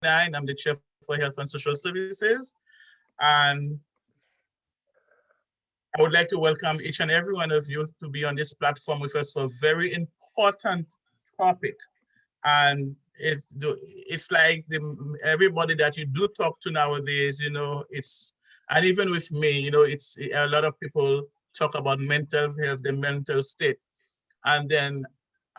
I'm the Chair for Health and Social Services. And I would like to welcome each and every one of you to be on this platform with us for a very important topic. And it's like everybody that you do talk to nowadays, and even with me, it's a lot of people talk about mental health, the mental state. And then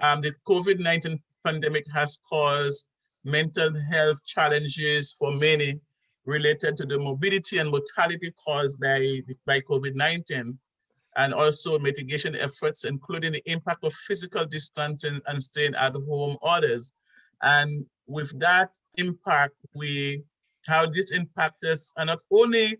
the COVID-19 pandemic has caused mental health challenges for many related to the morbidity and mortality caused by COVID-19, and also mitigation efforts, including the impact of physical distancing and staying at home orders. And with that impact, how this impacts us, and not only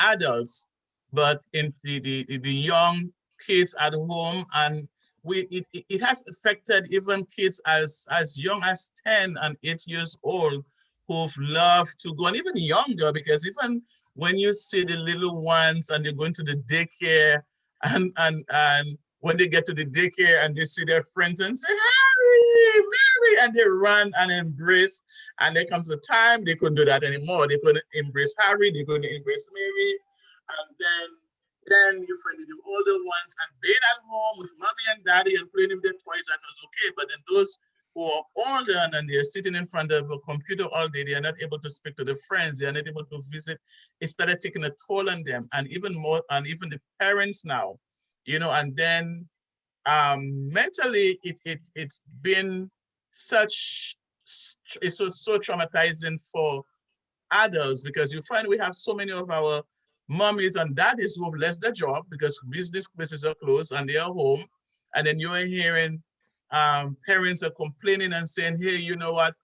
adults, but in the young kids at home. And it has affected even kids as young as 10 and 8 years old who've loved to go, and even younger, because even when you see the little ones and they're going to the daycare, and when they get to the daycare and they see their friends and say, Harry, Mary, and they run and embrace. And there comes a time they couldn't do that anymore. They couldn't embrace Harry, they couldn't embrace Mary. And then you find the older ones and being at home with mommy and daddy and playing with their toys, that was okay. But then those who are older and they're sitting in front of a computer all day, they are not able to speak to their friends, they are not able to visit. It started taking a toll on them, and even more, and even the parents now, and then mentally it's been it's so traumatizing for adults, because you find we have so many of our mommies and daddies who have lost their job because business places are closed and they are home. And then you are hearing parents are complaining and saying, hey, you know what,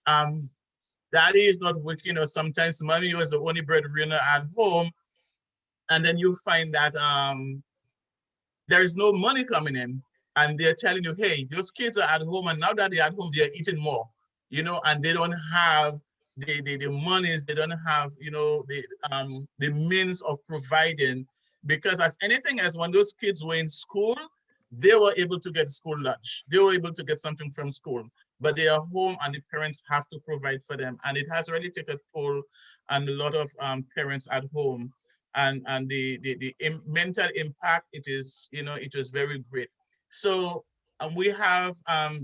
daddy is not working, or sometimes mommy was the only breadwinner at home. And then you find that there is no money coming in, and they're telling you, hey, those kids are at home, and now that they're at home, they're eating more, and they don't have the monies, they don't have, the means of providing, because as anything as when those kids were in school, they were able to get school lunch. They were able to get something from school, but they are home and the parents have to provide for them. And it has already taken a toll on a lot of parents at home. And the mental impact, it was very great. So we have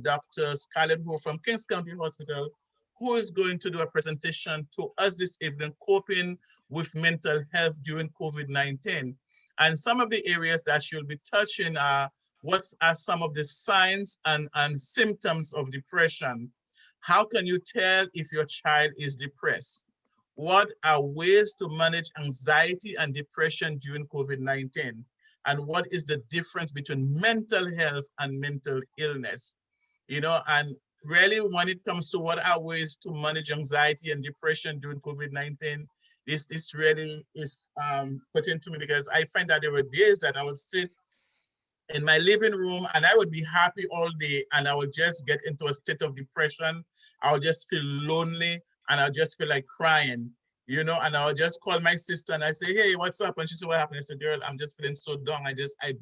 Dr. Scarlett Ho from Kings County Hospital, who is going to do a presentation to us this evening, coping with mental health during COVID-19. And some of the areas that she'll be touching are what are some of the signs and symptoms of depression. How can you tell if your child is depressed? What are ways to manage anxiety and depression during COVID-19? And what is the difference between mental health and mental illness? And really when it comes to what are ways to manage anxiety and depression during COVID-19, this really is put to me, because I find that there were days that I would sit in my living room and I would be happy all day, and I would just get into a state of depression. I would just feel lonely, and I just feel like crying, and I would just call my sister and I say, hey, what's up? And she said, what happened? I said, girl, I'm just feeling so down. I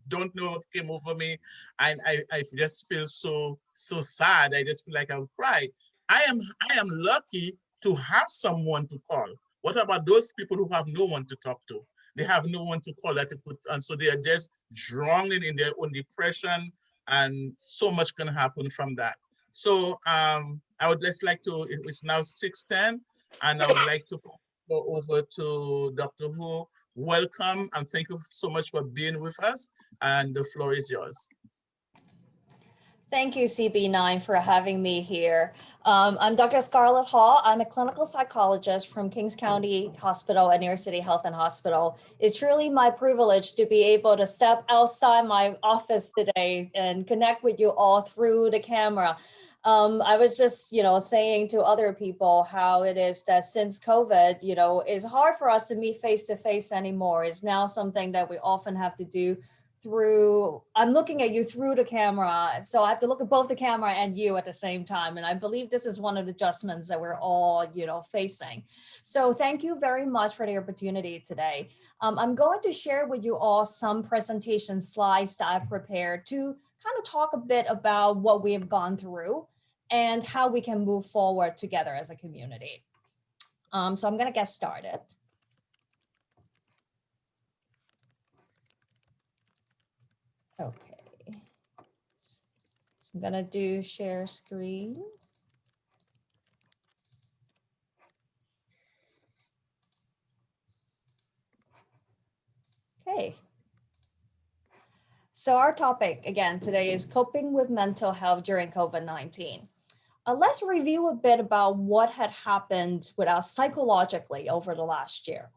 don't know what came over me. And I just feel so sad. I just feel like I would cry. I am lucky to have someone to call. What about those people who have no one to talk to? They have no one to call that to put, and so they are just drowning in their own depression, and so much can happen from that. So I would just like to, it's now 6:10, and I would like to go over to Dr. Ho. Welcome, and thank you so much for being with us, and the floor is yours. Thank you, CB9, for having me here. I'm Dr. Scarlett Hall. I'm a clinical psychologist from Kings County Hospital and New York City Health and Hospital. It's truly my privilege to be able to step outside my office today and connect with you all through the camera. I was just, saying to other people how it is that since COVID, it's hard for us to meet face to face anymore. It's now something that we often have to do through, I'm looking at you through the camera. So I have to look at both the camera and you at the same time. And I believe this is one of the adjustments that we're all, facing. So thank you very much for the opportunity today. I'm going to share with you all some presentation slides that I prepared to kind of talk a bit about what we have gone through and how we can move forward together as a community. So I'm going to get started. Okay. So I'm going to do share screen. Okay. So our topic again today is coping with mental health during COVID-19. Let's review a bit about what had happened with us psychologically over the last year.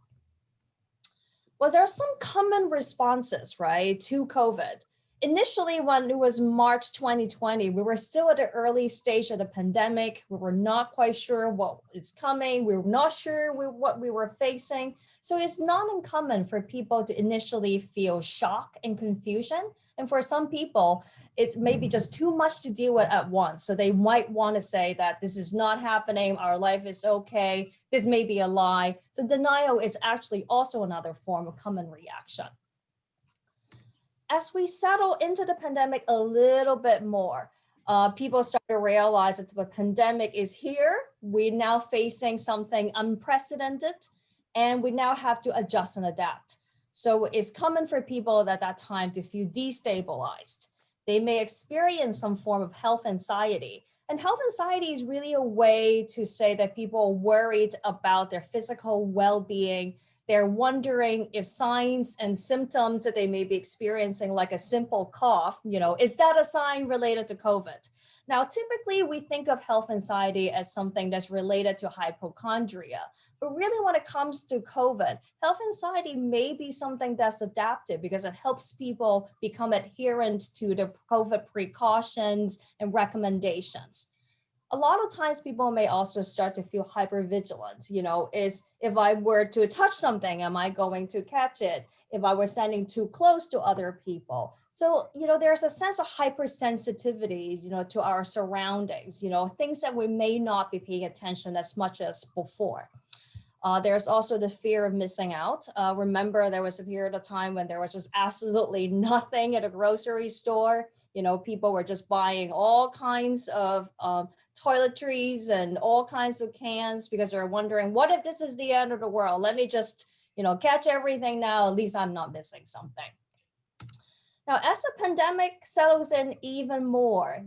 Well, there are some common responses, right, to COVID. Initially, when it was March 2020, we were still at the early stage of the pandemic. We were not quite sure what is coming. We were not sure what we were facing. So it's not uncommon for people to initially feel shock and confusion. And for some people, it's maybe just too much to deal with at once. So they might want to say that this is not happening, our life is okay, this may be a lie. So denial is actually also another form of common reaction. As we settle into the pandemic a little bit more, people start to realize that the pandemic is here. We're now facing something unprecedented, and we now have to adjust and adapt. So it's common for people at that time to feel destabilized. They may experience some form of health anxiety. And health anxiety is really a way to say that people are worried about their physical well-being. They're wondering if signs and symptoms that they may be experiencing, like a simple cough, is that a sign related to COVID? Now, typically we think of health anxiety as something that's related to hypochondria. But really when it comes to COVID, health anxiety may be something that's adaptive because it helps people become adherent to the COVID precautions and recommendations. A lot of times people may also start to feel hypervigilant, is if I were to touch something, am I going to catch it? If I were standing too close to other people. So, there's a sense of hypersensitivity, to our surroundings, things that we may not be paying attention as much as before. There's also the fear of missing out. Remember, there was a period of time when there was just absolutely nothing at a grocery store. People were just buying all kinds of toiletries and all kinds of cans because they're wondering, what if this is the end of the world? Let me just, catch everything now. At least I'm not missing something. Now, as the pandemic settles in even more,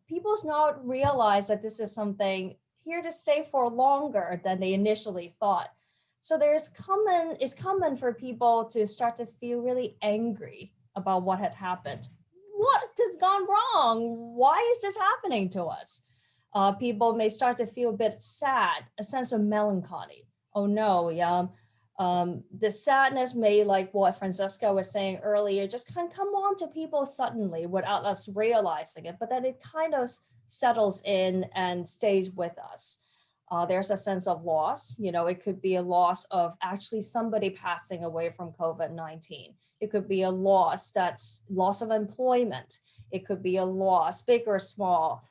people now realize that this is something here to stay for longer than they initially thought. So it's common for people to start to feel really angry about what had happened. What has gone wrong? Why is this happening to us? People may start to feel a bit sad, a sense of melancholy. Oh no, the sadness may, like what Francesca was saying earlier, just kind of come on to people suddenly without us realizing it, but then it kind of settles in and stays with us. There's a sense of loss. It could be a loss of actually somebody passing away from COVID-19. It could be a loss that's loss of employment. It could be a loss, big or small.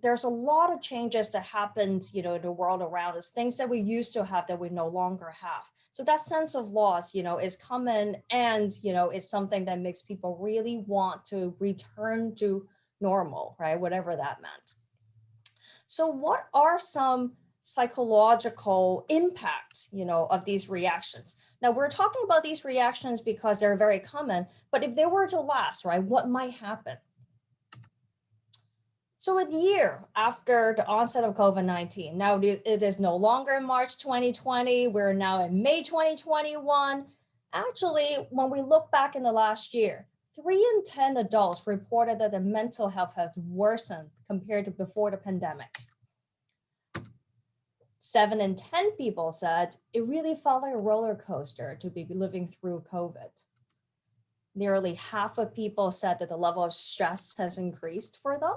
There's a lot of changes that happened, in the world around us, things that we used to have that we no longer have. So that sense of loss, is common and, is something that makes people really want to return to normal, right? Whatever that meant. So what are some psychological impacts, of these reactions? Now we're talking about these reactions because they're very common, but if they were to last, right, what might happen? So a year after the onset of COVID-19, now it is no longer March 2020, we're now in May 2021. Actually, when we look back in the last year, 3 in 10 adults reported that their mental health has worsened compared to before the pandemic. 7 in 10 people said it really felt like a roller coaster to be living through COVID. Nearly half of people said that the level of stress has increased for them.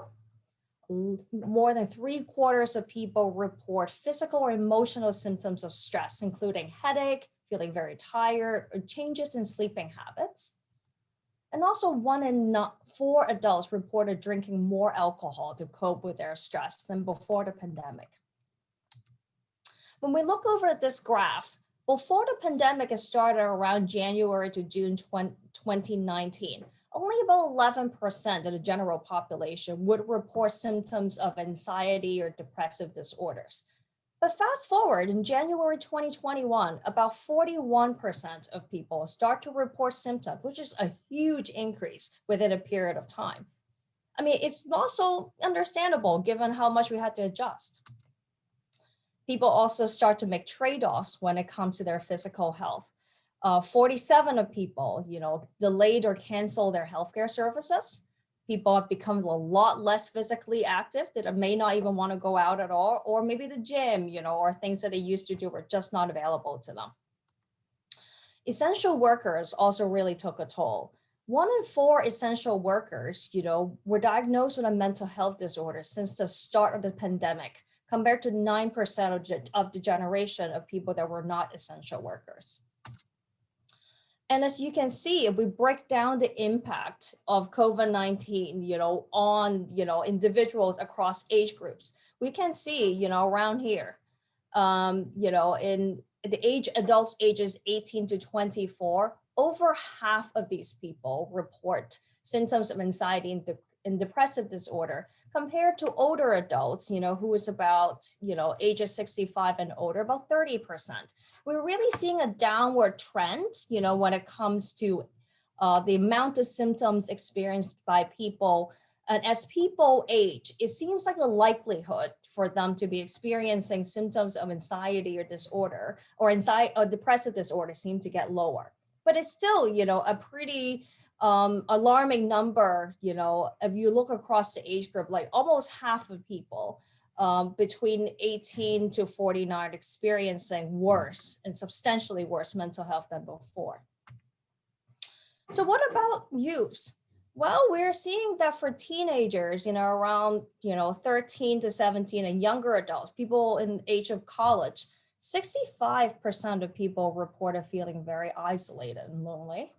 More than 3/4 of people report physical or emotional symptoms of stress, including headache, feeling very tired, or changes in sleeping habits. And also 1 in 4 adults reported drinking more alcohol to cope with their stress than before the pandemic. When we look over at this graph, before the pandemic started around January to June 2019, only about 11% of the general population would report symptoms of anxiety or depressive disorders. But fast forward in January 2021, about 41% of people start to report symptoms, which is a huge increase within a period of time. I mean, it's also understandable given how much we had to adjust. People also start to make trade-offs when it comes to their physical health. 47 of people, delayed or canceled their healthcare services. People have become a lot less physically active that may not even want to go out at all, or maybe the gym, or things that they used to do were just not available to them. Essential workers also really took a toll. 1 in 4 essential workers, were diagnosed with a mental health disorder since the start of the pandemic, compared to 9% of the generation of people that were not essential workers. And as you can see, if we break down the impact of COVID-19, on, individuals across age groups, we can see, around here, in the adults ages 18 to 24, over half of these people report symptoms of anxiety and depressive disorder, compared to older adults, who is about, ages 65 and older, about 30%. We're really seeing a downward trend, when it comes to the amount of symptoms experienced by people. And as people age, it seems like the likelihood for them to be experiencing symptoms of anxiety or disorder or depressive disorder seem to get lower. But it's still, a pretty alarming number, if you look across the age group, like almost half of people between 18 to 49 experiencing worse and substantially worse mental health than before. So what about youth? Well, we're seeing that for teenagers, around, 13 to 17 and younger adults, people in the age of college, 65% of people reported feeling very isolated and lonely.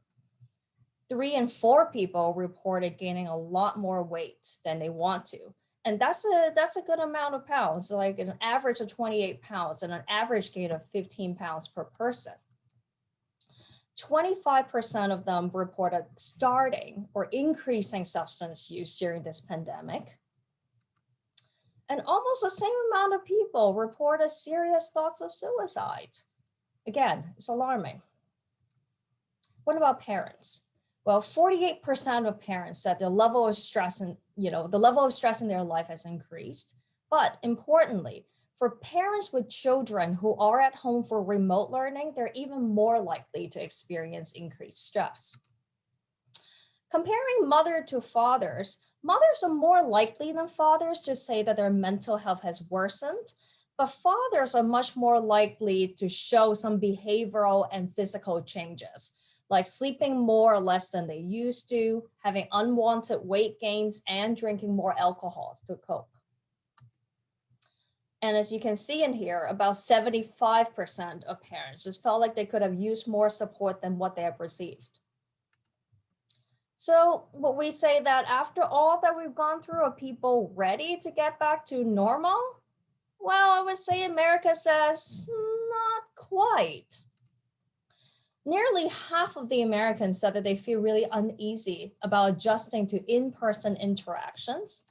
3 in 4 people reported gaining a lot more weight than they want to. And that's a good amount of pounds, like an average of 28 pounds and an average gain of 15 pounds per person. 25% of them reported starting or increasing substance use during this pandemic. And almost the same amount of people reported serious thoughts of suicide. Again, it's alarming. What about parents? Well, 48% of parents said the level of stress in their life has increased. But importantly, for parents with children who are at home for remote learning, they're even more likely to experience increased stress. Comparing mother to fathers, mothers are more likely than fathers to say that their mental health has worsened, but fathers are much more likely to show some behavioral and physical changes, like sleeping more or less than they used to, having unwanted weight gains, and drinking more alcohol to cope. And as you can see in here, about 75% of parents just felt like they could have used more support than what they have received. So would we say that after all that we've gone through, are people ready to get back to normal? Well, I would say America says not quite. Nearly half of the Americans said that they feel really uneasy about adjusting to in-person interactions.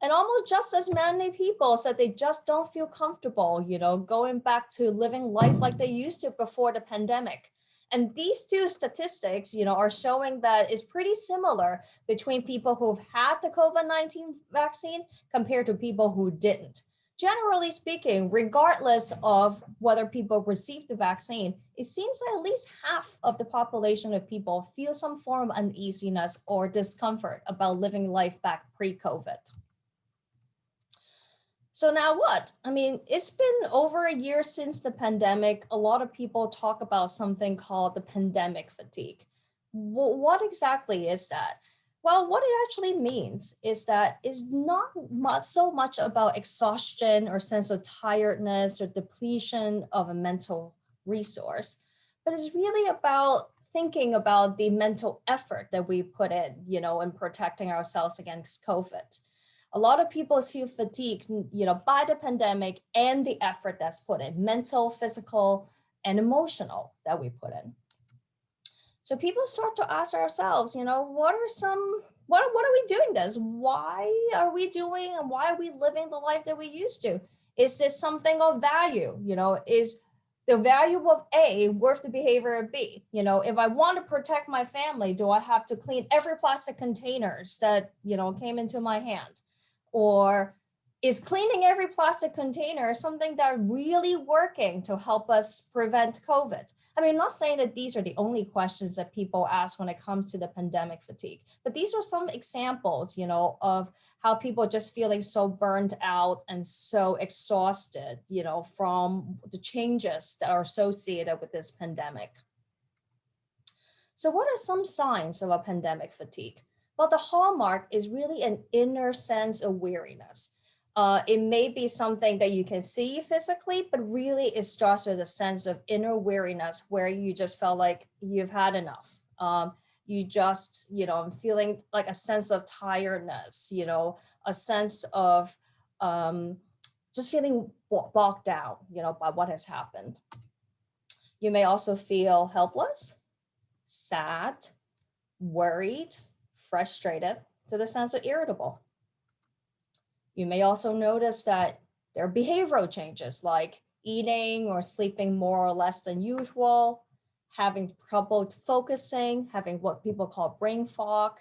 And almost just as many people said they just don't feel comfortable, going back to living life like they used to before the pandemic. And these two statistics, are showing that it's pretty similar between people who've had the COVID-19 vaccine compared to people who didn't. Generally speaking, regardless of whether people receive the vaccine, it seems that at least half of the population of people feel some form of uneasiness or discomfort about living life back pre-COVID. So now what? I mean, it's been over a year since the pandemic. A lot of people talk about something called the pandemic fatigue. What exactly is that? Well, what it actually means is that it's not so much about exhaustion or sense of tiredness or depletion of a mental resource, but it's really about thinking about the mental effort that we put in, in protecting ourselves against COVID. A lot of people feel fatigued, by the pandemic and the effort that's put in, mental, physical, and emotional that we put in. So people start to ask ourselves, what are we doing this? Why are we doing and why are we living the life that we used to? Is this something of value? Is the value of A worth the behavior of B? If I want to protect my family, do I have to clean every plastic containers that, came into my hand? Or is cleaning every plastic container something that really working to help us prevent COVID? I mean, I'm not saying that these are the only questions that people ask when it comes to the pandemic fatigue, but these are some examples, of how people just feeling so burned out and so exhausted, from the changes that are associated with this pandemic. So what are some signs of a pandemic fatigue? Well, the hallmark is really an inner sense of weariness. It may be something that you can see physically, but really it starts with a sense of inner weariness where you just felt like you've had enough. You just, I'm feeling like a sense of tiredness, a sense of just feeling bogged down, by what has happened. You may also feel helpless, sad, worried, frustrated, to the sense of irritable. You may also notice that there are behavioral changes like eating or sleeping more or less than usual, having trouble focusing, having what people call brain fog,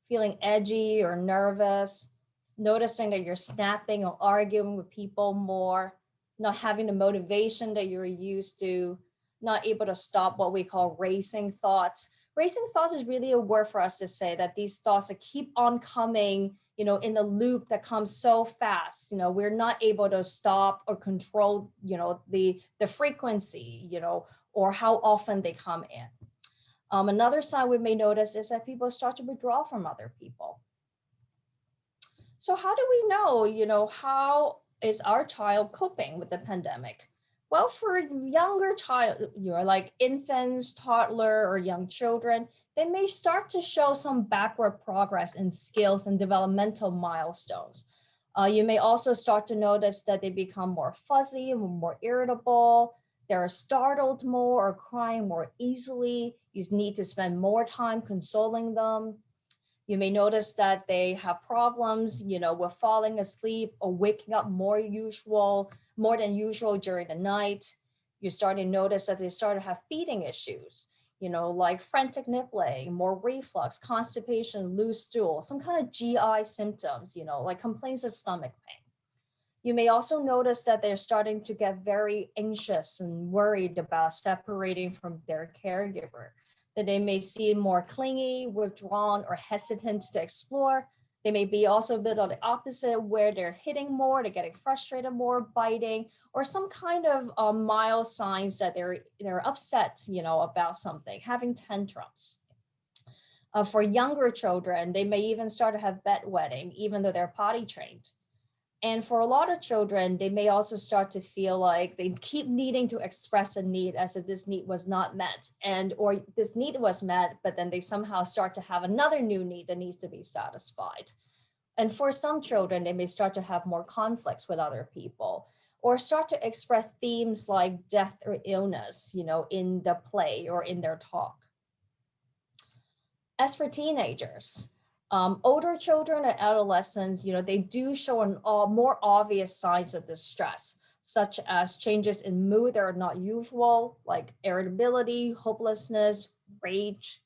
feeling edgy or nervous, noticing that you're snapping or arguing with people more, not having the motivation that you're used to, not able to stop what we call racing thoughts. Racing thoughts is really a word for us to say that these thoughts that keep on coming, in a loop that comes so fast. We're not able to stop or control, the frequency, or how often they come in. Another sign we may notice is that people start to withdraw from other people. So how do we know, how is our child coping with the pandemic? Well, for younger child, like infants, toddler, or young children, they may start to show some backward progress in skills and developmental milestones. You may also start to notice that they become more fuzzy, more irritable, they're startled more or crying more easily. You need to spend more time consoling them. You may notice that they have problems, with falling asleep or waking up more than usual during the night. You start to notice that they start to have feeding issues, like frantic nibbling, more reflux, constipation, loose stool, some kind of GI symptoms, like complaints of stomach pain. You may also notice that they're starting to get very anxious and worried about separating from their caregiver, that they may seem more clingy, withdrawn, or hesitant to explore. They may be also a bit on the opposite, where they're hitting more, they're getting frustrated more, biting, or some kind of mild signs that they're upset, about something, having tantrums. For younger children, they may even start to have bedwetting, even though they're potty trained. And for a lot of children, they may also start to feel like they keep needing to express a need as if this need was not met, or this need was met, but then they somehow start to have another new need that needs to be satisfied. And for some children, they may start to have more conflicts with other people, or start to express themes like death or illness, in the play or in their talk. As for teenagers, older children and adolescents, they do show more obvious signs of distress, such as changes in mood that are not usual, like irritability, hopelessness, rage,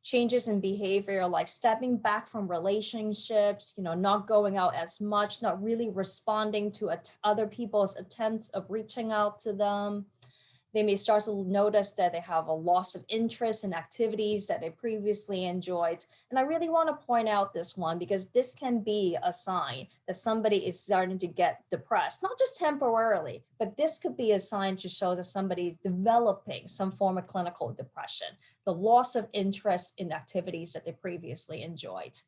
changes in behavior like stepping back from relationships, not going out as much, not really responding to other people's attempts of reaching out to them. They may start to notice that they have a loss of interest in activities that they previously enjoyed. And I really want to point out this one because this can be a sign that somebody is starting to get depressed, not just temporarily, but this could be a sign to show that somebody is developing some form of clinical depression, the loss of interest in activities that they previously enjoyed.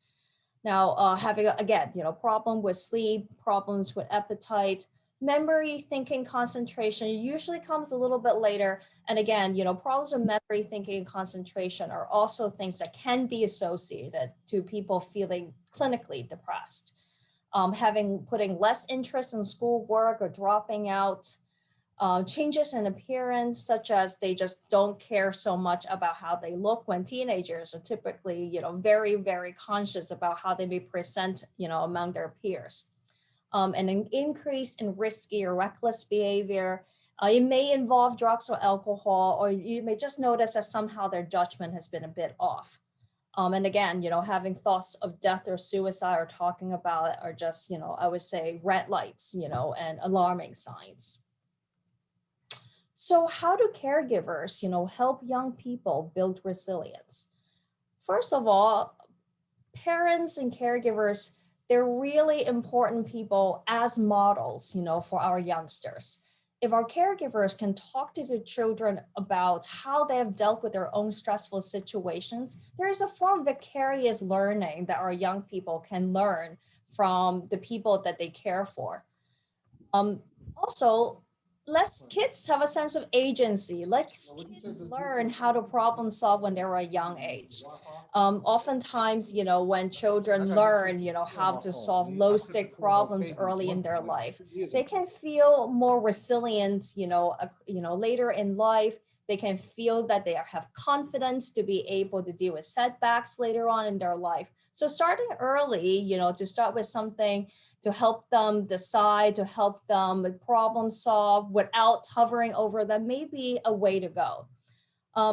Now, having, again, problem with sleep, problems with appetite, memory, thinking, concentration usually comes a little bit later. And again, problems with memory, thinking, and concentration are also things that can be associated to people feeling clinically depressed. Putting less interest in schoolwork or dropping out, changes in appearance, such as they just don't care so much about how they look when teenagers are typically, very, very conscious about how they may present, among their peers. And an increase in risky or reckless behavior. It may involve drugs or alcohol, or you may just notice that somehow their judgment has been a bit off. And again, having thoughts of death or suicide or talking about it are just, I would say red lights, and alarming signs. So how do caregivers, help young people build resilience? First of all, parents and caregivers, they're really important people as models, for our youngsters. If our caregivers can talk to the children about how they have dealt with their own stressful situations, there is a form of vicarious learning that our young people can learn from the people that they care for. Also, let's kids have a sense of agency. Let kids learn how to problem solve when they're a young age. Oftentimes, when children learn, how to solve low stake problems early in their life, they can feel more resilient, later in life. They can feel that they have confidence to be able to deal with setbacks later on in their life. So starting early, to start with something to help them decide, to help them problem solve without hovering over them may be a way to go.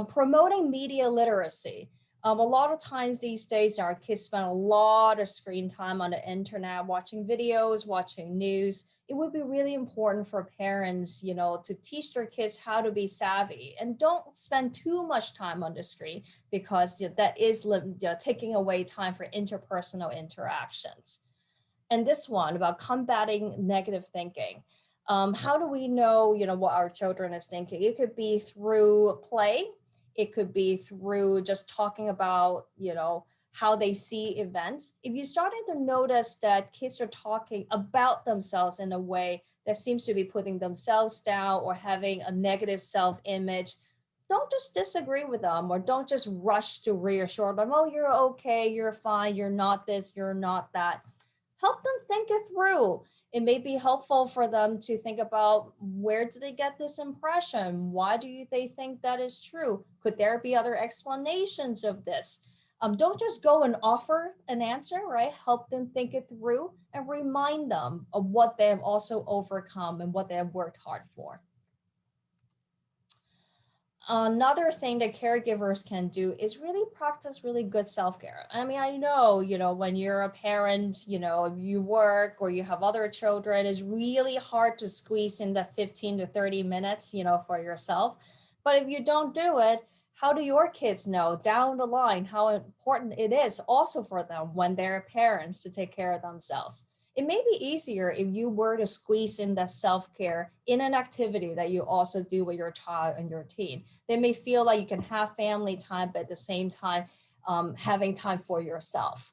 Promoting media literacy. A lot of times these days, our kids spend a lot of screen time on the internet, watching videos, watching news. It would be really important for parents, to teach their kids how to be savvy and don't spend too much time on the screen, because that is taking away time for interpersonal interactions. And this one about combating negative thinking. How do we know, what our children is thinking? It could be through play. It could be through just talking about, how they see events. If you're starting to notice that kids are talking about themselves in a way that seems to be putting themselves down or having a negative self-image, don't just disagree with them, or don't just rush to reassure them, oh, you're okay, you're fine, you're not this, you're not that. Help them think it through. It may be helpful for them to think about, where do they get this impression? Why do they think that is true? Could there be other explanations of this? Don't just go and offer an answer, right? Help them think it through and remind them of what they have also overcome and what they have worked hard for. Another thing that caregivers can do is really practice really good self-care. I mean, I know, when you're a parent, you work or you have other children, it's really hard to squeeze in the 15 to 30 minutes, for yourself. But if you don't do it, how do your kids know down the line how important it is also for them when they're parents to take care of themselves? It may be easier if you were to squeeze in that self-care in an activity that you also do with your child and your teen. They may feel like you can have family time, but at the same time, having time for yourself.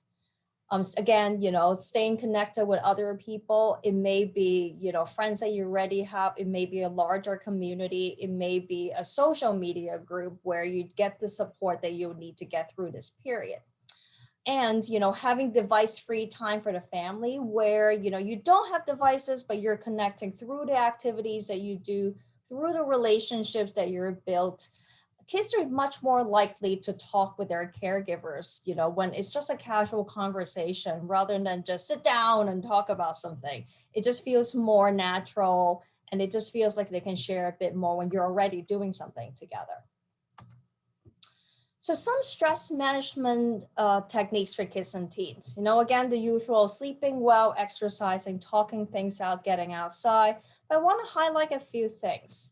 Again, staying connected with other people. It may be, friends that you already have. It may be a larger community. It may be a social media group where you get the support that you need to get through this period. And having device-free time for the family, where you don't have devices, but you're connecting through the activities that you do, through the relationships that you're built. Kids are much more likely to talk with their caregivers, when it's just a casual conversation rather than just sit down and talk about something. It just feels more natural, and it just feels like they can share a bit more when you're already doing something together. So some stress management techniques for kids and teens, again, the usual sleeping well, exercising, talking things out, getting outside. But I want to highlight a few things.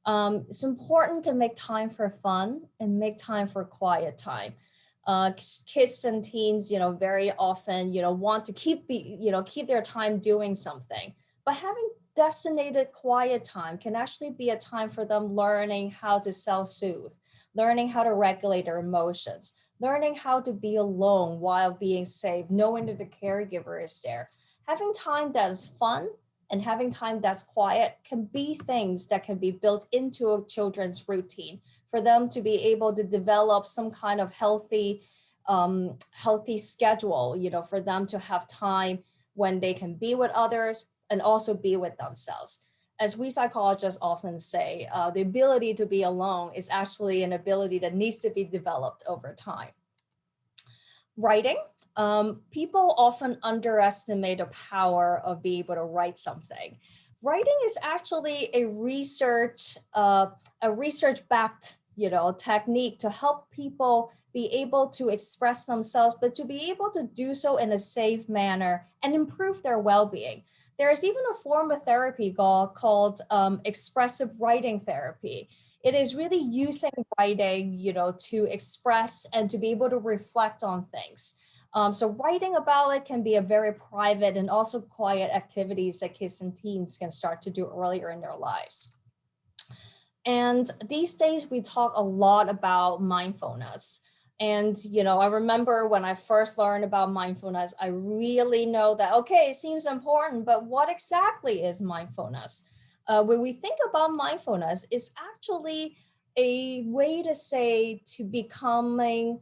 It's important to make time for fun and make time for quiet time. Kids and teens, very often, want to keep their time doing something, but having designated quiet time can actually be a time for them learning how to self-soothe, learning how to regulate their emotions, learning how to be alone while being safe, knowing that the caregiver is there. Having time that is fun and having time that's quiet can be things that can be built into a children's routine for them to be able to develop some kind of healthy schedule, for them to have time when they can be with others and also be with themselves. as we psychologists often say, the ability to be alone is actually an ability that needs to be developed over time. Writing. People often underestimate the power of being able to write something. Writing is actually a research-backed, technique to help people be able to express themselves, but to be able to do so in a safe manner and improve their well-being. There's even a form of therapy called expressive writing therapy. It is really using writing, to express and to be able to reflect on things. So writing about it can be a very private and also quiet activities that kids and teens can start to do earlier in their lives. And these days we talk a lot about mindfulness. And, I remember when I first learned about mindfulness, I really know that, okay, it seems important, but what exactly is mindfulness? When we think about mindfulness, it's actually a way to say to becoming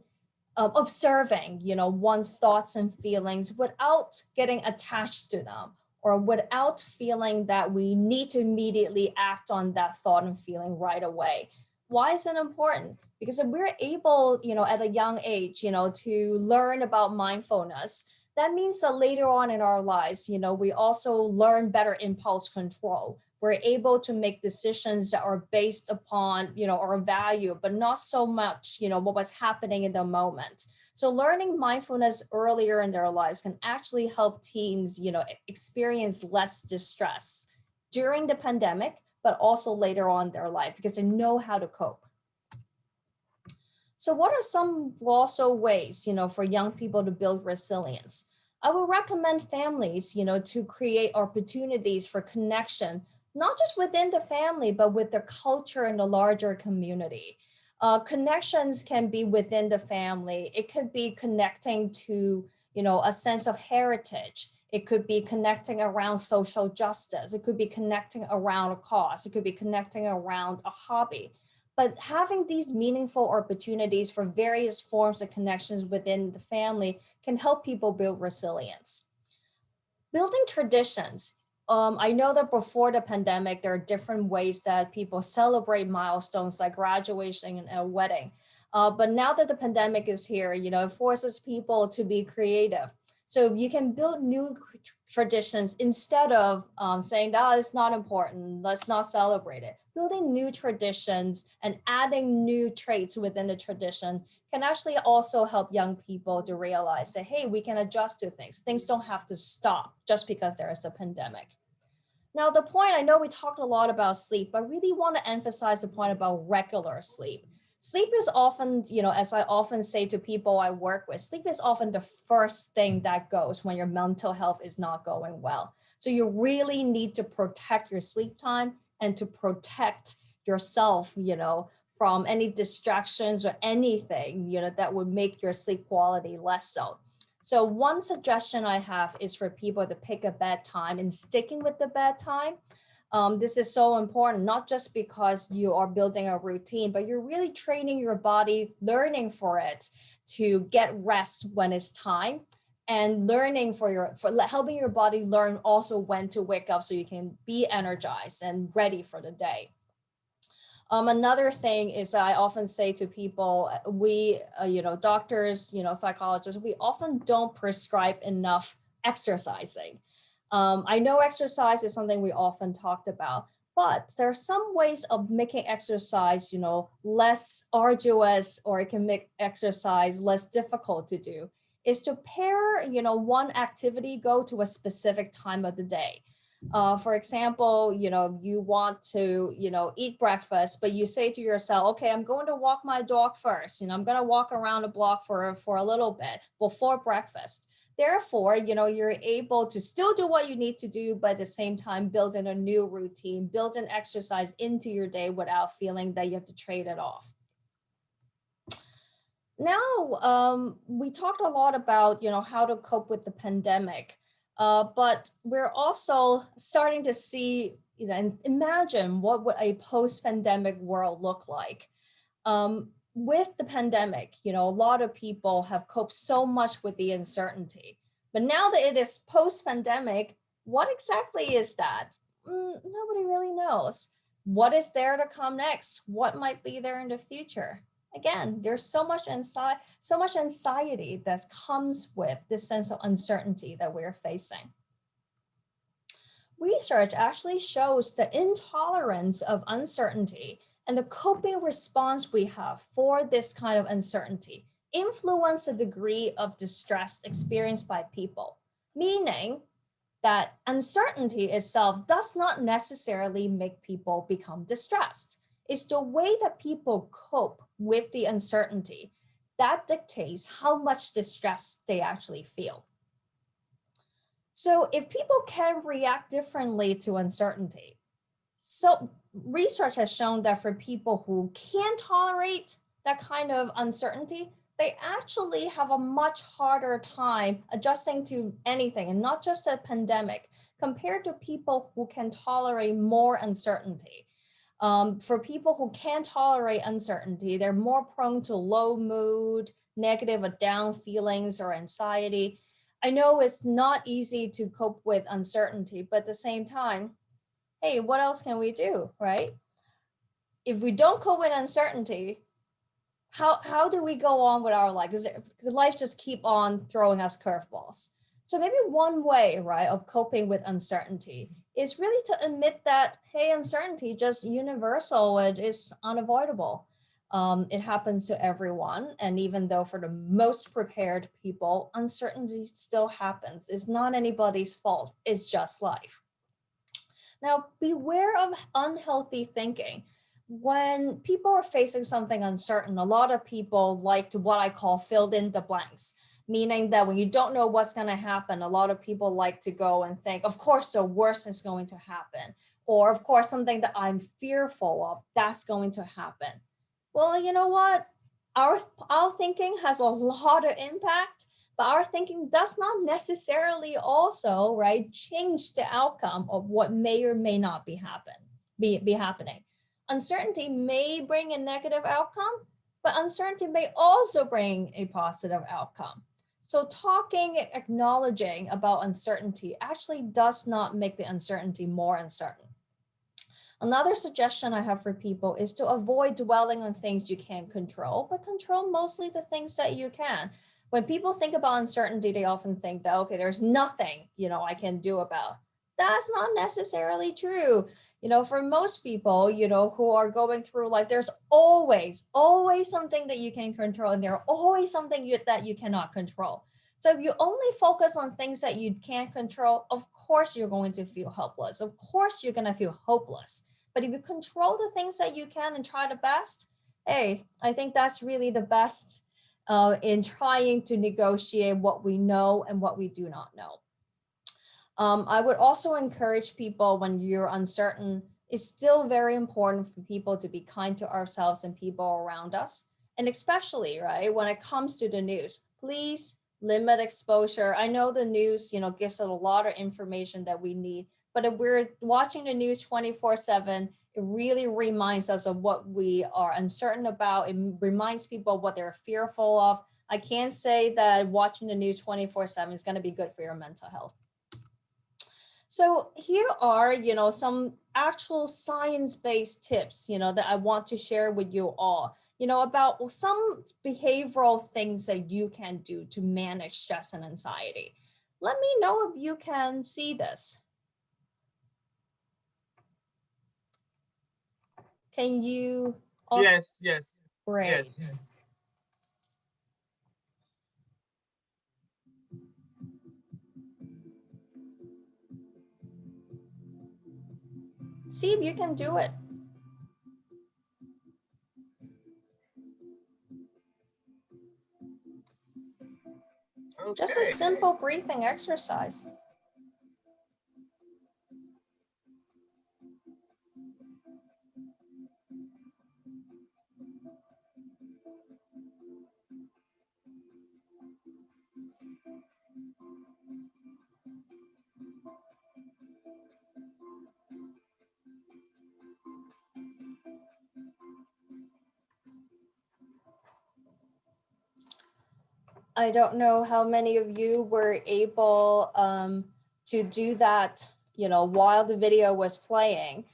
observing, one's thoughts and feelings without getting attached to them or without feeling that we need to immediately act on that thought and feeling right away. Why is it important? Because if we're able, at a young age, to learn about mindfulness, that means that later on in our lives, we also learn better impulse control. We're able to make decisions that are based upon, our value, but not so much, what was happening in the moment. So learning mindfulness earlier in their lives can actually help teens, experience less distress during the pandemic, but also later on in their life because they know how to cope. So what are some also ways, for young people to build resilience? I would recommend families, to create opportunities for connection, not just within the family, but with their culture and the larger community. Connections can be within the family. It could be connecting to, a sense of heritage. It could be connecting around social justice. It could be connecting around a cause. It could be connecting around a hobby. But having these meaningful opportunities for various forms of connections within the family can help people build resilience. Building traditions. I know that before the pandemic, there are different ways that people celebrate milestones like graduation and a wedding. But now that the pandemic is here, it forces people to be creative. So you can build new traditions instead of saying, oh, it's not important, let's not celebrate it. Building new traditions and adding new traits within the tradition can actually also help young people to realize that, hey, we can adjust to things. Things don't have to stop just because there is a pandemic. Now, the point, I know we talked a lot about sleep, but I really want to emphasize the point about regular sleep. Sleep is often, as I often say to people I work with, sleep is often the first thing that goes when your mental health is not going well. So you really need to protect your sleep time and to protect yourself, from any distractions or anything, that would make your sleep quality less so. So one suggestion I have is for people to pick a bedtime and sticking with the bedtime. This is so important, not just because you are building a routine, but you're really training your body, learning for it to get rest when it's time, and learning for helping your body learn also when to wake up so you can be energized and ready for the day. Another thing is I often say to people, we, doctors, psychologists, we often don't prescribe enough exercising. I know exercise is something we often talked about, but there are some ways of making exercise, less arduous, or it can make exercise less difficult to do, is to pair, one activity go to a specific time of the day. For example, you want to, eat breakfast, but you say to yourself, okay, I'm going to walk my dog first. I'm going to walk around the block for a little bit before breakfast. Therefore, you're able to still do what you need to do, but at the same time, build in a new routine, build an exercise into your day without feeling that you have to trade it off. Now, we talked a lot about, how to cope with the pandemic. But we're also starting to see, and imagine what would a post-pandemic world look like. With the pandemic, a lot of people have coped so much with the uncertainty. But now that it is post-pandemic, what exactly is that? nobody really knows. What is there to come next? What might be there in the future? Again, there's so much anxiety that comes with this sense of uncertainty that we're facing. Research actually shows the intolerance of uncertainty and the coping response we have for this kind of uncertainty influence the degree of distress experienced by people, meaning that uncertainty itself does not necessarily make people become distressed. It's the way that people cope with the uncertainty that dictates how much distress they actually feel. So if people can react differently to uncertainty, so research has shown that for people who can tolerate that kind of uncertainty, they actually have a much harder time adjusting to anything, and not just a pandemic, compared to people who can tolerate more uncertainty. For people who can tolerate uncertainty, they're more prone to low mood, negative or down feelings, or anxiety. I know it's not easy to cope with uncertainty, but at the same time, hey, what else can we do, right? If we don't cope with uncertainty, how do we go on with our life? Because life just keep on throwing us curveballs. So maybe one way, right, of coping with uncertainty is really to admit that, hey, uncertainty just universal. It is unavoidable. It happens to everyone. And even though for the most prepared people, uncertainty still happens. It's not anybody's fault. It's just life. Now, beware of unhealthy thinking. When people are facing something uncertain, a lot of people like to what I call filled in the blanks, meaning that when you don't know what's going to happen, a lot of people like to go and think, of course, the worst is going to happen. Or, of course, something that I'm fearful of, that's going to happen. Well, you know what? Our thinking has a lot of impact, but our thinking does not necessarily also, right, change the outcome of what may or may not be happening. Uncertainty may bring a negative outcome, but uncertainty may also bring a positive outcome. So talking, acknowledging about uncertainty actually does not make the uncertainty more uncertain. Another suggestion I have for people is to avoid dwelling on things you can't control, but control mostly the things that you can. When people think about uncertainty, they often think that, okay, there's nothing, I can do about. That's not necessarily true. For most people, who are going through life, there's always something that you can control, and there's always something that you cannot control. So if you only focus on things that you can't control, of course you're going to feel helpless. Of course you're going to feel hopeless. But if you control the things that you can and try the best, hey, I think that's really the best in trying to negotiate what we know and what we do not know. I would also encourage people, when you're uncertain, it's still very important for people to be kind to ourselves and people around us. And especially, right, when it comes to the news, please limit exposure. I know the news, gives us a lot of information that we need, but if we're watching the news 24/7, it really reminds us of what we are uncertain about. It reminds people what they're fearful of. I can't say that watching the news 24/7 is going to be good for your mental health. So here are, some actual science-based tips, that I want to share with you all, about some behavioral things that you can do to manage stress and anxiety. Let me know if you can see this. Can you also? Yes. Great. Yes. See if you can do it. Just a Okay. simple breathing exercise. I don't know how many of you were able to do that while the video was playing.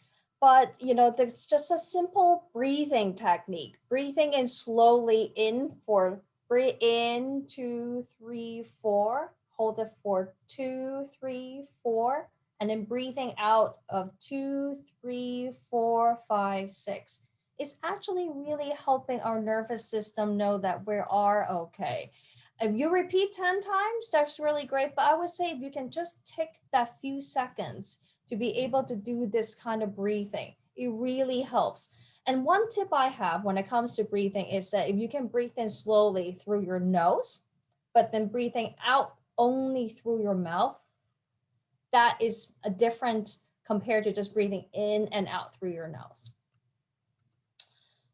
But, it's just a simple breathing technique. Breathing in slowly in for, breathe in, 2, 3, 4, hold it for 2, 3, 4, and then breathing out of 2, 3, 4, 5, 6. It's actually really helping our nervous system know that we are okay. If you repeat 10 times, that's really great. But I would say if you can just take that few seconds to be able to do this kind of breathing, it really helps. And one tip I have when it comes to breathing is that if you can breathe in slowly through your nose, but then breathing out only through your mouth, that is a different compared to just breathing in and out through your nose.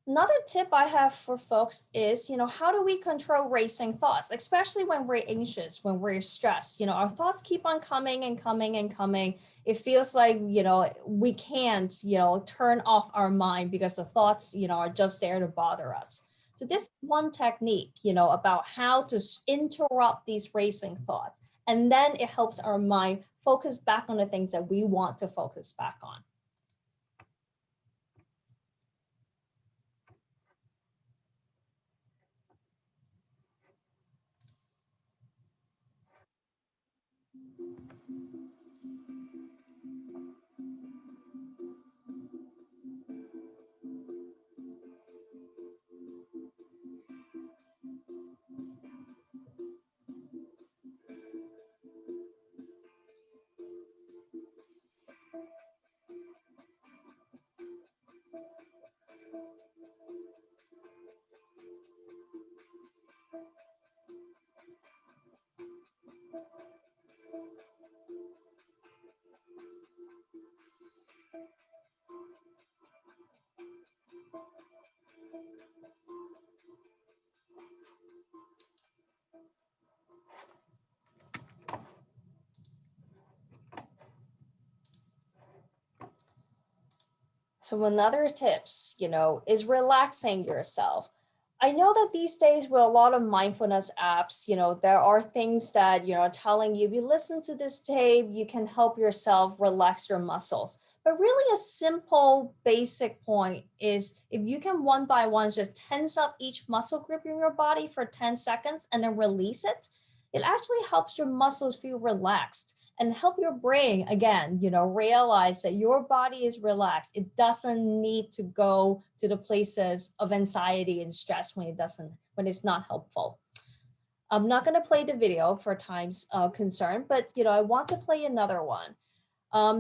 Another tip I have for folks is, how do we control racing thoughts, especially when we're anxious, when we're stressed? Our thoughts keep on coming and coming and coming. It feels like, we can't, turn off our mind because the thoughts, are just there to bother us. So this is one technique, about how to interrupt these racing thoughts. And then it helps our mind focus back on the things that we want to focus back on. So another tips, is relaxing yourself. I know that these days with a lot of mindfulness apps, there are things that, telling you, if you listen to this tape, you can help yourself relax your muscles. But really a simple basic point is if you can one by one just tense up each muscle group in your body for 10 seconds and then release it, it actually helps your muscles feel relaxed and help your brain again, realize that your body is relaxed. It doesn't need to go to the places of anxiety and stress when it's not helpful. I'm not going to play the video for time's concern, but I want to play another one.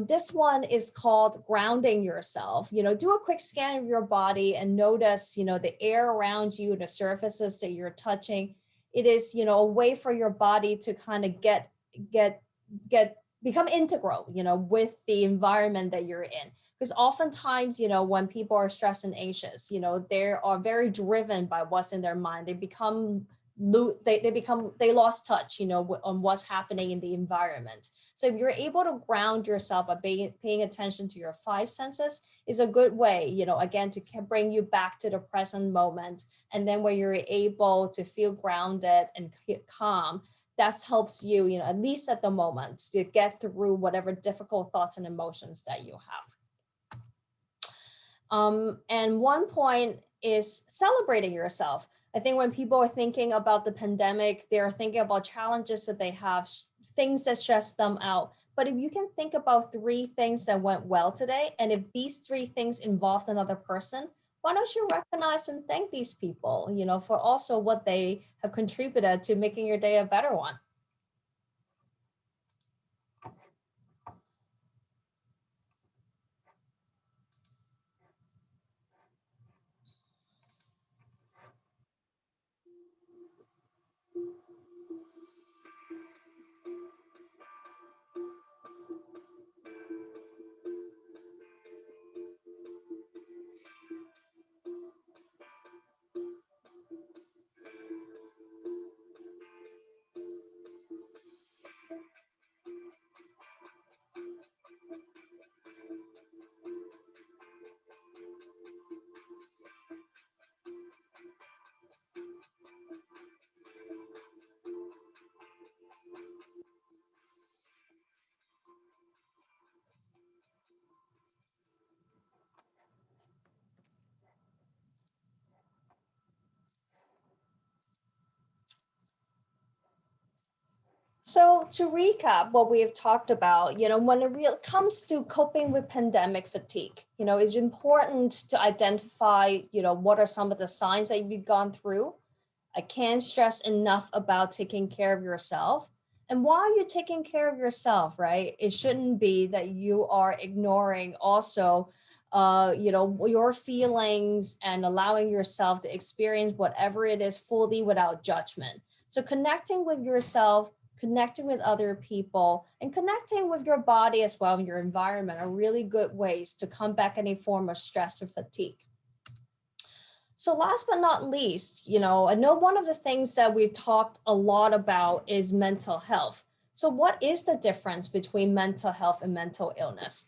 This one is called grounding yourself. Do a quick scan of your body and notice, the air around you, the surfaces that you're touching. It is, a way for your body to kind of become integral, with the environment that you're in. Because oftentimes, when people are stressed and anxious, they are very driven by what's in their mind. They lost touch, on what's happening in the environment. So if you're able to ground yourself by paying attention to your 5 senses is a good way, again, to bring you back to the present moment. And then when you're able to feel grounded and calm, that helps you, at least at the moment, to get through whatever difficult thoughts and emotions that you have. And one point is celebrating yourself. I think when people are thinking about the pandemic, they're thinking about challenges that they have, things that stress them out. But if you can think about 3 things that went well today, and if these 3 things involved another person, why don't you recognize and thank these people, for also what they have contributed to making your day a better one. So to recap what we have talked about, when it comes to coping with pandemic fatigue, it's important to identify, what are some of the signs that you've gone through. I can't stress enough about taking care of yourself. And while you're taking care of yourself, right, it shouldn't be that you are ignoring also, your feelings and allowing yourself to experience whatever it is fully without judgment. So connecting with yourself, connecting with other people, and connecting with your body as well and your environment are really good ways to combat any form of stress or fatigue. So last but not least, I know one of the things that we've talked a lot about is mental health. So what is the difference between mental health and mental illness?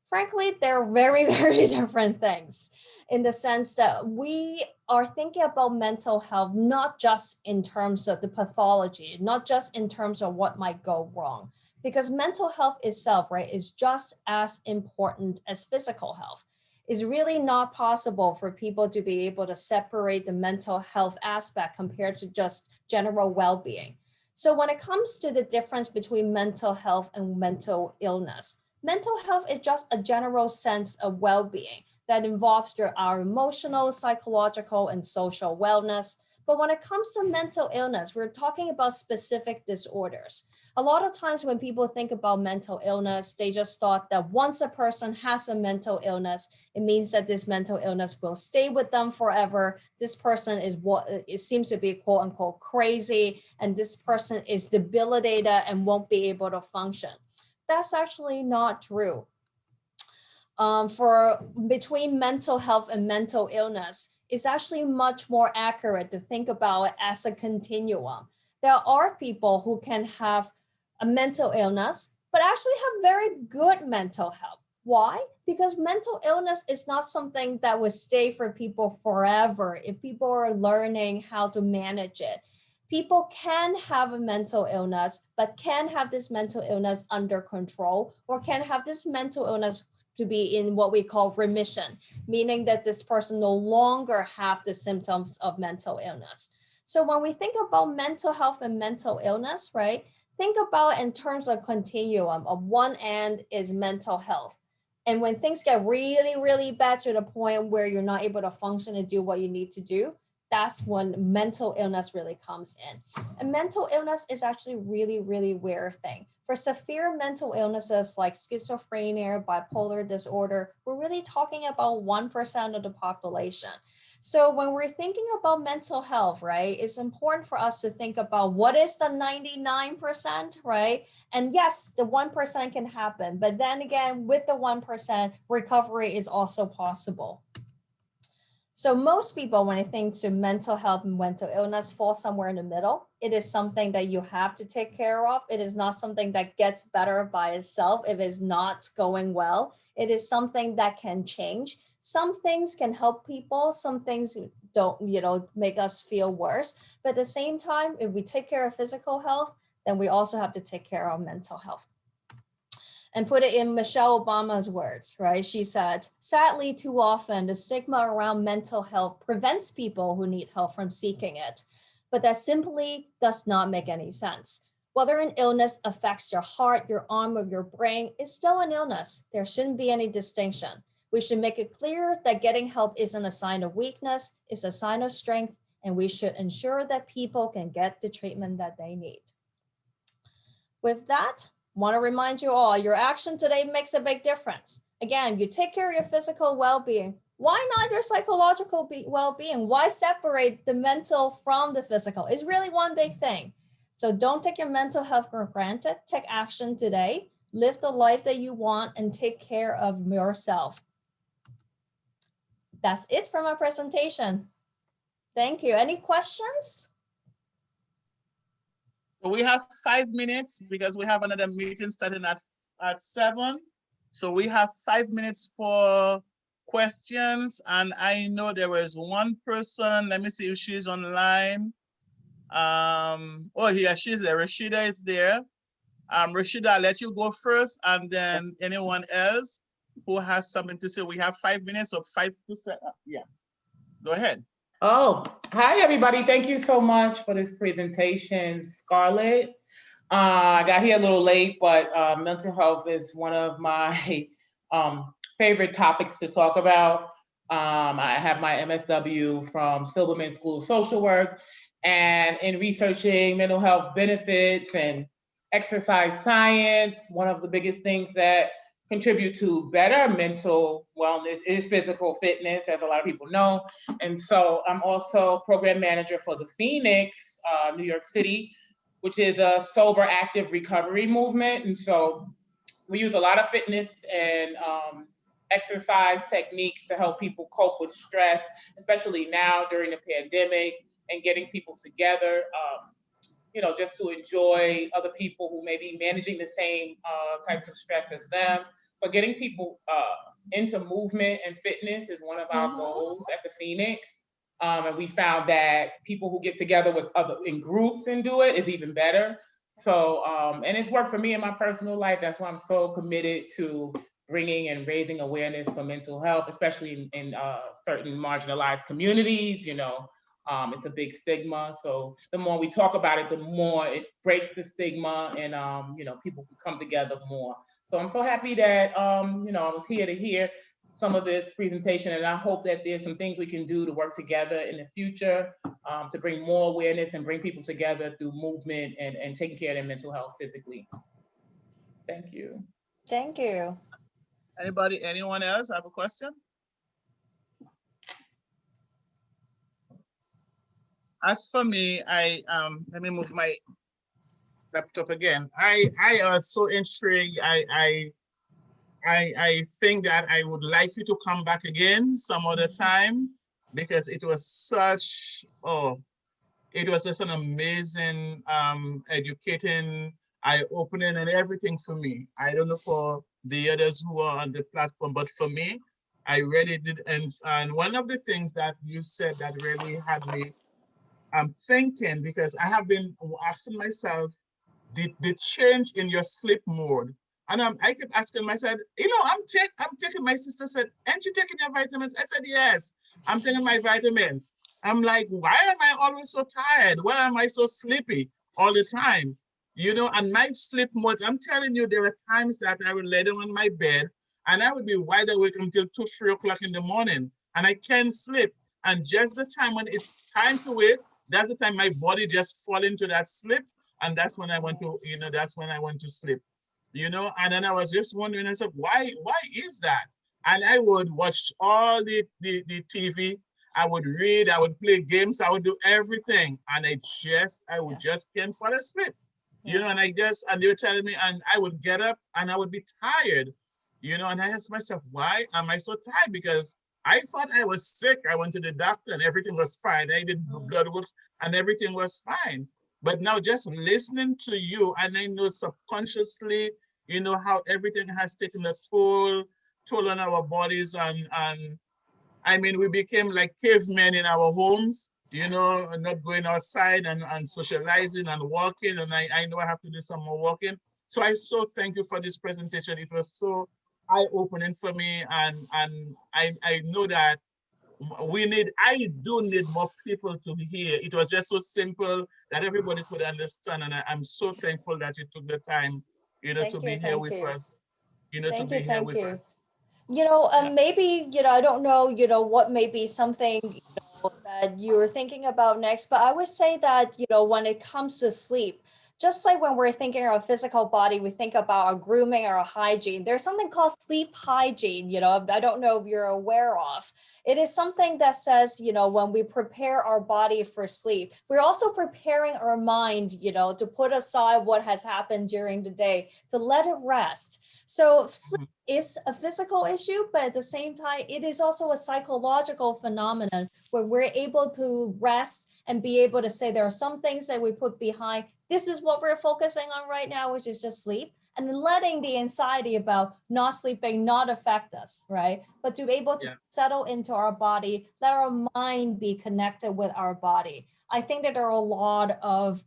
Frankly, they're very, very different things in the sense that we are thinking about mental health, not just in terms of the pathology, not just in terms of what might go wrong, because mental health itself, right, is just as important as physical health. It's really not possible for people to be able to separate the mental health aspect compared to just general well-being. So when it comes to the difference between mental health and mental illness, mental health is just a general sense of well-being that involves our emotional, psychological, and social wellness. But when it comes to mental illness, we're talking about specific disorders. A lot of times when people think about mental illness, they just thought that once a person has a mental illness, it means that this mental illness will stay with them forever. This person is what it seems to be quote unquote crazy, and this person is debilitated and won't be able to function. That's actually not true. For between mental health and mental illness, it's actually much more accurate to think about it as a continuum. There are people who can have a mental illness, but actually have very good mental health. Why? Because mental illness is not something that will stay for people forever if people are learning how to manage it. People can have a mental illness, but can have this mental illness under control, or can have this mental illness to be in what we call remission, meaning that this person no longer have the symptoms of mental illness. So when we think about mental health and mental illness, right, think about in terms of continuum. Of one end is mental health. And when things get really, really bad to the point where you're not able to function and do what you need to do, that's when mental illness really comes in. And mental illness is actually really, really weird thing. For severe mental illnesses like schizophrenia, bipolar disorder, we're really talking about 1% of the population. So when we're thinking about mental health, right, it's important for us to think about what is the 99%, right? And yes, the 1% can happen, but then again, with the 1%, recovery is also possible. So most people, when I think to mental health and mental illness, fall somewhere in the middle. It is something that you have to take care of. It is not something that gets better by itself if it's not going well. It is something that can change. Some things can help people. Some things don't, make us feel worse. But at the same time, if we take care of physical health, then we also have to take care of mental health. And put it in Michelle Obama's words, right? She said, sadly, too often, the stigma around mental health prevents people who need help from seeking it. But that simply does not make any sense. Whether an illness affects your heart, your arm, or your brain, it's still an illness. There shouldn't be any distinction. We should make it clear that getting help isn't a sign of weakness, it's a sign of strength, and we should ensure that people can get the treatment that they need. With that, want to remind you all, your action today makes a big difference. Again, you take care of your physical well-being. Why not your psychological well-being? Why separate the mental from the physical? It's really one big thing. So don't take your mental health for granted. Take action today. Live the life that you want and take care of yourself. That's it for my presentation. Thank you. Any questions? So we have 5 minutes because we have another meeting starting at 7. So we have 5 minutes for questions. And I know there was one person. Let me see if she's online. Oh, yeah, she's there. Rashida is there. Rashida, I'll let you go first, and then anyone else who has something to say. We have 5 minutes or 5 to 7. Yeah, go ahead. Oh, hi, everybody. Thank you so much for this presentation, Scarlett. I got here a little late, but mental health is one of my favorite topics to talk about. I have my MSW from Silberman School of Social Work, and in researching mental health benefits and exercise science, one of the biggest things that contribute to better mental wellness is physical fitness, as a lot of people know. And so I'm also program manager for the Phoenix, New York City, which is a sober active recovery movement. And so we use a lot of fitness and exercise techniques to help people cope with stress, especially now during the pandemic, and getting people together, just to enjoy other people who may be managing the same types of stress as them. So getting people into movement and fitness is one of our goals at the Phoenix. And we found that people who get together with other in groups and do it is even better. So, and it's worked for me in my personal life. That's why I'm so committed to bringing and raising awareness for mental health, especially in certain marginalized communities. It's a big stigma. So the more we talk about it, the more it breaks the stigma, and people can come together more. So I'm so happy that I was here to hear some of this presentation, and I hope that there's some things we can do to work together in the future to bring more awareness and bring people together through movement and taking care of their mental health physically. Thank you. Thank you. Anyone else have a question? As for me, let me move my laptop again. I was so intrigued. I think that I would like you to come back again some other time, because it was it was just an amazing, educating, eye-opening and everything for me. I don't know for the others who are on the platform, but for me, I really did. And one of the things that you said that really had me thinking, because I have been asking myself, the change in your sleep mode. And I kept asking myself, I'm taking, my sister said, aren't you taking your vitamins? I said, yes, I'm taking my vitamins. I'm like, why am I always so tired? Why am I so sleepy all the time? And my sleep modes, I'm telling you, there were times that I would lay down on my bed and I would be wide awake until 2, 3 o'clock in the morning, and I can't sleep. And just the time when it's time to wake, that's the time my body just fall into that sleep. And that's when I went to, that's when I went to sleep, and then I was just wondering, I said, why is that? And I would watch all the TV, I would read, I would play games, I would do everything. And I would just can't fall asleep, and they were telling me, and I would get up and I would be tired, and I asked myself, why am I so tired? Because I thought I was sick. I went to the doctor and everything was fine. I did blood works and everything was fine. But now just listening to you, and I know subconsciously, how everything has taken a toll on our bodies. And I mean, we became like cavemen in our homes, not going outside and socializing and walking. And I know I have to do some more walking. So I so thank you for this presentation. It was so eye-opening for me. And I know that I do need more people to hear. It was just so simple that everybody could understand. And I'm so thankful that you took the time, to be here with us, to be here with us. Maybe, I don't know, what may be something, that you were thinking about next, but I would say that, when it comes to sleep, just like when we're thinking of our physical body, we think about our grooming or our hygiene. There's something called sleep hygiene, I don't know if you're aware of. It is something that says, when we prepare our body for sleep, we're also preparing our mind, to put aside what has happened during the day, to let it rest. So sleep is a physical issue, but at the same time, it is also a psychological phenomenon where we're able to rest and be able to say there are some things that we put behind. This is what we're focusing on right now, which is just sleep, and then letting the anxiety about not sleeping not affect us, right? But to be able to settle into our body, let our mind be connected with our body. I think that there are a lot of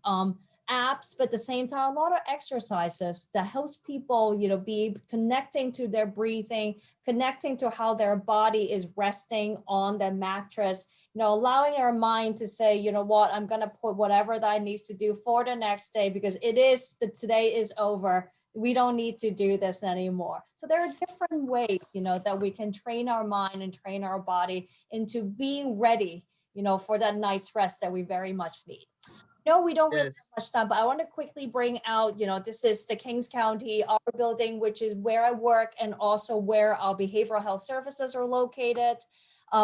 apps, but at the same time, a lot of exercises that helps people, be connecting to their breathing, connecting to how their body is resting on the mattress, allowing our mind to say, you know what, I'm going to put whatever that needs to do for the next day, because today is over. We don't need to do this anymore. So there are different ways, that we can train our mind and train our body into being ready, for that nice rest that we very much need. No, we don't really Yes. have much time, but I want to quickly bring out, this is the Kings County, our building, which is where I work and also where our behavioral health services are located.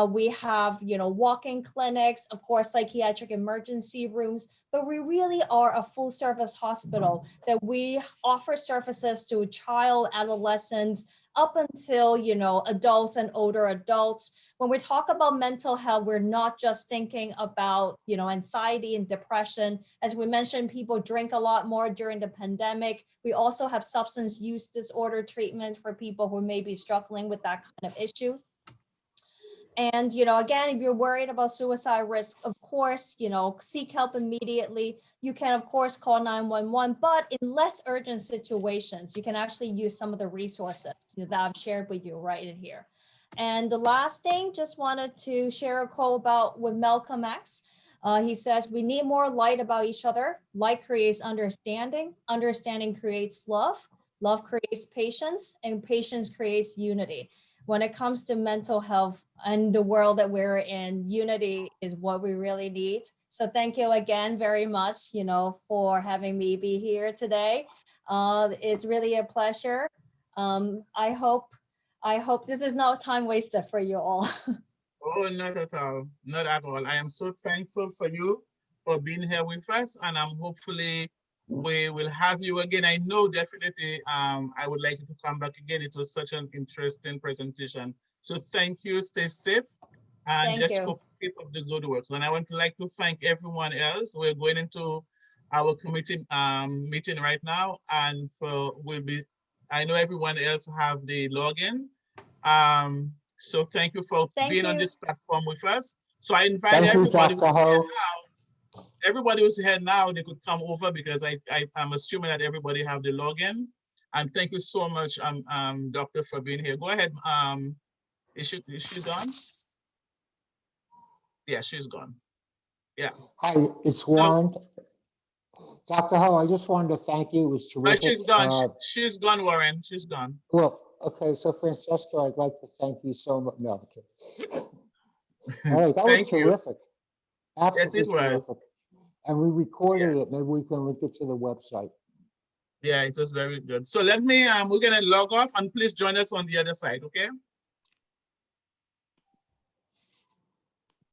We have, walk-in clinics, of course, psychiatric emergency rooms, but we really are a full service hospital that we offer services to child, adolescents, up until, adults and older adults. When we talk about mental health, we're not just thinking about, anxiety and depression. As we mentioned, people drink a lot more during the pandemic. We also have substance use disorder treatment for people who may be struggling with that kind of issue. And, again, if you're worried about suicide risk, of course, seek help immediately. You can, of course, call 911, but in less urgent situations, you can actually use some of the resources that I've shared with you right in here. And the last thing, just wanted to share a quote with Malcolm X. He says, we need more light about each other. Light creates understanding. Understanding creates love. Love creates patience, and patience creates unity. When it comes to mental health and the world that we're in, unity is what we really need. So thank you again very much, for having me be here today. It's really a pleasure. I hope this is not time wasted for you all. Oh, not at all. Not at all. I am so thankful for you for being here with us, and hopefully we will have you again. I know definitely I would like you to come back again. It was such an interesting presentation. So thank you, stay safe, and Thank just you. keep up the good work. And I want to like to thank everyone else. We're going into our committee meeting right now, and I know everyone else have the login. So thank you for being on this platform with us. So I invite Thank you, everybody Dr. who's here Ho. now. Everybody who's here now, they could come over because I'm assuming that everybody have the login. And thank you so much, Doctor, for being here. Go ahead. Is she gone? Yeah, she's gone. Yeah. Hi, it's Warren. Dr. Ho, I just wanted to thank you. It was terrific. She's gone. She's gone, Warren. She's gone. Well, okay, so Francesca, I'd like to thank you so much. No, okay. All right, that was terrific. Absolutely yes, it was. terrific. And we recorded it. Maybe we can link it to the website. Yeah, it was very good. So let me, we're gonna log off, and please join us on the other side, okay?